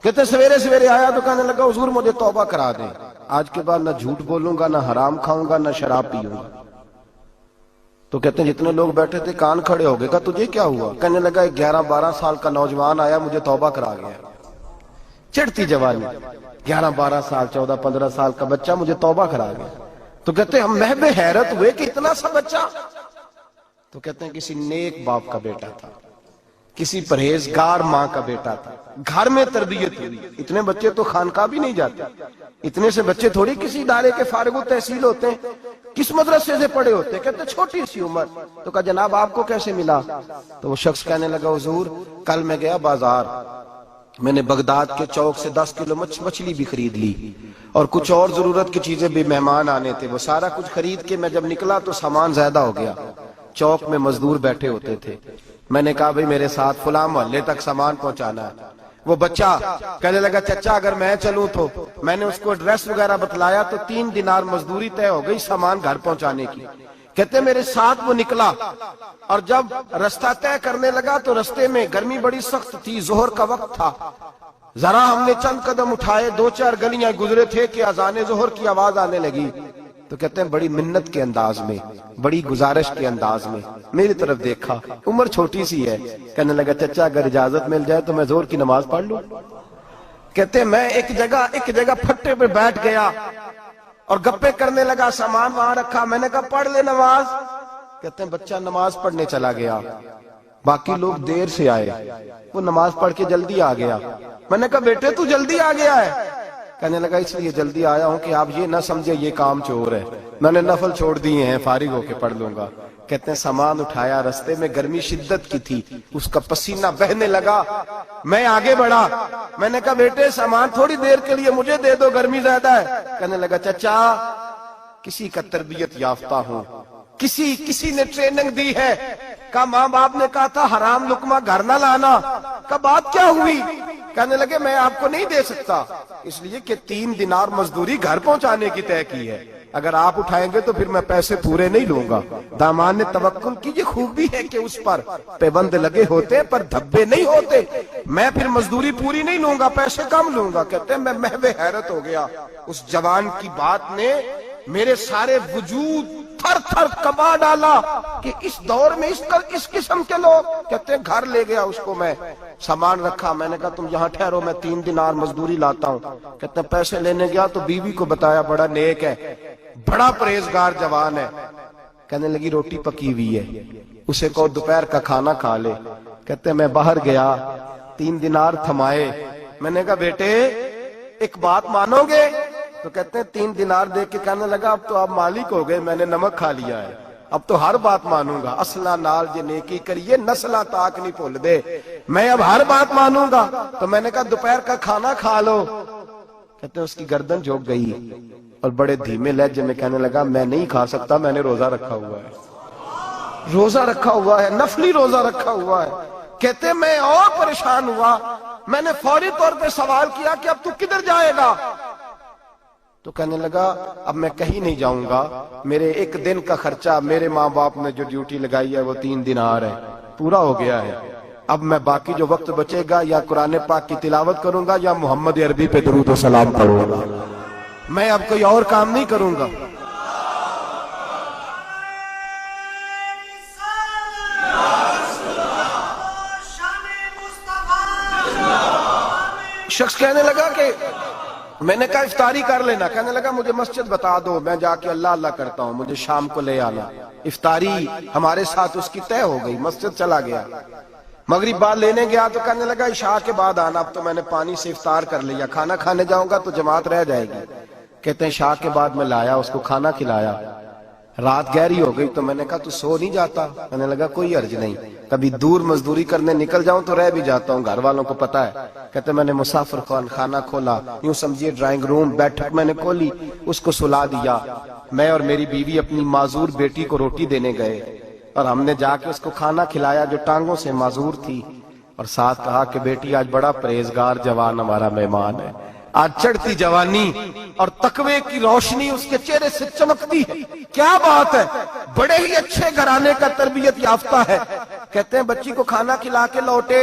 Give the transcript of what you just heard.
کہتے سویرے سویرے آیا تو کہنے لگا حضور مجھے توبہ کرا دیں، آج کے بعد نہ جھوٹ بولوں گا، نہ حرام کھاؤں گا، نہ شراب پیوں گا۔ تو کہتے ہیں جتنے لوگ بیٹھے تھے کان کھڑے ہو گئے، کہا تجھے کیا ہوا؟ کہنے لگا 11-12 سال کا نوجوان آیا مجھے توبہ کرا گیا، چڑھتی جوانی، 11-12 سال 14-15 سال کا بچہ مجھے توبہ کرا گیا۔ تو کہتے ہیں ہم محب حیرت ہوئے کہ اتنا سا بچہ؟ تو کہتے ہیں کسی نیک باپ کا بیٹا تھا، کسی پرہیزگار ماں کا بیٹا تھا، گھر میں تربیت ہوئی۔ اتنے بچے تو خانقاہ بھی نہیں جاتے، اتنے سے بچے تھوڑی کسی ادارے کے فارغ التحصیل ہوتے ہیں، کس مدرسے سے پڑھے ہوتے ہیں؟ کہتے چھوٹی سی عمر۔ تو کہا جناب آپ کو کیسے ملا؟ تو وہ شخص کہنے لگا حضور کل میں گیا بازار، میں نے بغداد کے چوک سے 10 کلو مچھلی بھی خرید لی اور کچھ اور ضرورت کی چیزیں بھی، مہمان آنے تھے، وہ سارا کچھ خرید کے میں جب نکلا تو سامان زیادہ ہو گیا۔ چوک میں مزدور بیٹھے ہوتے تھے، میں نے کہا بھئی میرے ساتھ فلاں محلے تک سامان پہنچانا ہے۔ وہ بچہ کہنے لگا چچا اگر میں چلوں تو، میں نے اس کو ایڈریس وغیرہ بتلایا تو 3 دینار مزدوری طے ہو گئی سامان گھر پہنچانے کی۔ کہتے میرے ساتھ وہ نکلا اور جب رستہ طے کرنے لگا تو رستے میں گرمی بڑی سخت تھی، ظہر کا وقت تھا، ذرا ہم نے چند قدم اٹھائے، 2-4 گلیاں گزرے تھے کہ اذان ظہر کی آواز آنے لگی۔ تو کہتے ہیں بڑی منت کے انداز میں، بڑی گزارش کے انداز میں میری طرف دیکھا، عمر چھوٹی سی ہے، کہنے لگا چچا اگر اجازت مل جائے تو میں ظہر کی نماز پڑھ لوں۔ کہتے ہیں میں ایک جگہ پھٹے پہ بیٹھ گیا اور گپے کرنے لگا، سامان وہاں رکھا، میں نے کہا پڑھ لے نماز۔ کہتے ہیں بچہ نماز پڑھنے چلا گیا، باقی لوگ دیر سے آئے، وہ نماز پڑھ کے جلدی آ گیا۔ میں نے کہا بیٹے تو جلدی آ گیا ہے؟ کہنے لگا اس لیے جلدی آیا ہوں کہ آپ یہ نہ سمجھے یہ کام چور ہے، میں نے نفل چھوڑ دیے ہیں، فارغ ہو کے پڑھ لوں گا۔ کہتے ہیں سامان اٹھایا، رستے میں گرمی شدت کی تھی، اس کا پسینہ بہنے لگا، میں آگے بڑھا، میں نے کہا بیٹے سامان تھوڑی دیر کے لیے مجھے دے دو، گرمی زیادہ ہے۔ کہنے لگا چچا کسی کا تربیت یافتہ ہوں، کسی نے ٹریننگ دی ہے، کہا ماں باپ نے کہا تھا حرام لقمہ گھر نہ لانا، کہا بات کیا ہوئی؟ کہنے لگے میں آپ کو نہیں دے سکتا، اس لیے کہ 3 دینار مزدوری گھر پہنچانے کی طے کی ہے، اگر آپ اٹھائیں گے تو پھر میں پیسے پورے نہیں لوں گا۔ دامان نے توکل کی یہ خوبی ہے کہ اس پر پیبند لگے ہوتے پر دھبے نہیں ہوتے، میں پھر مزدوری پوری نہیں لوں گا، پیسے کم لوں گا۔ کہتے ہیں میں محو حیرت ہو گیا، اس جوان کی بات نے میرے سارے وجود تھر تھر کبا ڈالا کہ اس دور میں اس قسم کے لوگ۔ کہتے ہیں گھر لے گیا اس کو، میں سامان رکھا، میں نے کہا تم یہاں ٹھہرو میں 3 دینار مزدوری لاتا ہوں۔ کہتے ہیں پیسے لینے گیا تو بیوی کو بتایا بڑا نیک ہے، بڑا پرہیزگار جوان ہے، کہنے لگی روٹی پکی ہوئی ہے، اسے کہو دوپہر کا کھانا کھا لے۔ کہتے ہیں میں باہر گیا، 3 دینار تھمائے، میں نے کہا بیٹے ایک بات مانو گے؟ تو کہتے ہیں 3 دینار دے کے کہنے لگا اب تو آپ مالک ہو گئے، میں نے نمک کھا لیا ہے، اب تو ہر بات مانوں گا، اصلہ نال جے نیکی کریے نسلہ تاک نہیں بھول دے، میں اب ہر بات مانوں گا۔ تو میں نے کہا دوپہر کا کھانا کھا لو۔ کہتے ہیں اس کی گردن جھک گئی اور بڑے دھیمے لہجے میں کہنے لگا میں نہیں کھا سکتا، میں نے روزہ رکھا ہوا ہے، روزہ رکھا ہوا ہے، نفلی روزہ رکھا ہوا ہے۔ کہتے ہیں میں اور پریشان ہوا، میں نے فوری طور پہ سوال کیا کہ اب تو کدھر جائے گا؟ تو کہنے لگا اب میں کہیں نہیں جاؤں گا، میرے 1 دن کا خرچہ میرے ماں باپ نے جو ڈیوٹی لگائی ہے وہ 3 دینار ہے، پورا ہو گیا ہے، اب میں باقی جو وقت بچے گا یا قرآن پاک کی تلاوت کروں گا یا محمد عربی پہ درود و سلام پڑھوں گا، میں اب کوئی اور کام نہیں کروں گا۔ شخص کہنے لگا کہ میں نے کہا افطاری کر لینا، کہنے لگا مجھے مسجد بتا دو، میں جا کے اللہ اللہ کرتا ہوں، مجھے شام کو لے آنا۔ افطاری ہمارے ساتھ اس کی طے ہو گئی، مسجد چلا گیا، مغرب بعد لینے گیا تو کہنے لگا عشاء کے بعد آنا، اب تو میں نے پانی سے افطار کر لیا، کھانا کھانے جاؤں گا تو جماعت رہ جائے گی۔ کہتے ہیں عشاء کے بعد میں لایا، اس کو کھانا کھلایا، رات گہری ہو گئی تو میں نے کہا تو سو نہیں جاتا؟ کہنے لگا کوئی عرض نہیں، کبھی دور مزدوری کرنے نکل جاؤں تو رہ بھی جاتا ہوں، گھر والوں کو پتا ہے۔ کہتے میں نے مسافر خانہ کھولا، یوں سمجھیے ڈرائنگ روم بیٹھک میں نے کھولی، اس کو سلا دیا، میں اور میری بیوی اپنی معذور بیٹی کو روٹی دینے گئے اور ہم نے جا کے اس کو کھانا کھلایا جو ٹانگوں سے معذور تھی، اور ساتھ کہا کہ بیٹی آج بڑا پرہیزگار جوان ہمارا مہمان ہے، آج چڑھتی جوانی اور تقوی کی روشنی اس کے چہرے سے چمکتی ہے، کیا بات ہے، بڑے ہی اچھے گھرانے کا تربیت یافتہ ہے۔ کہتے ہیں بچی کو کھانا کھلا کے لوٹے،